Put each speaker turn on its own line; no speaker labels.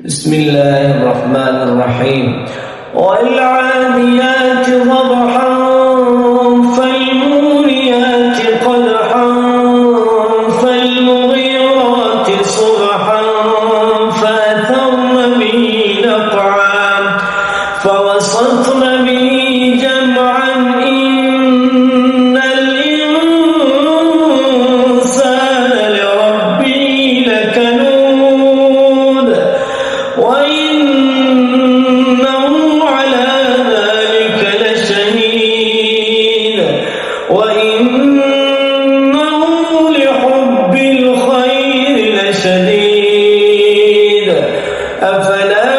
بسم الله الرحمن الرحيم. والعاديات ضبحا فالموريات قدحا فالمغيرات صبحا فأثرن به نقعا فوسطن به جمعا إن الإنسان لربه لكنود وإنه على ذلك لشهيد وإنه لحب الخير لشديد أفلا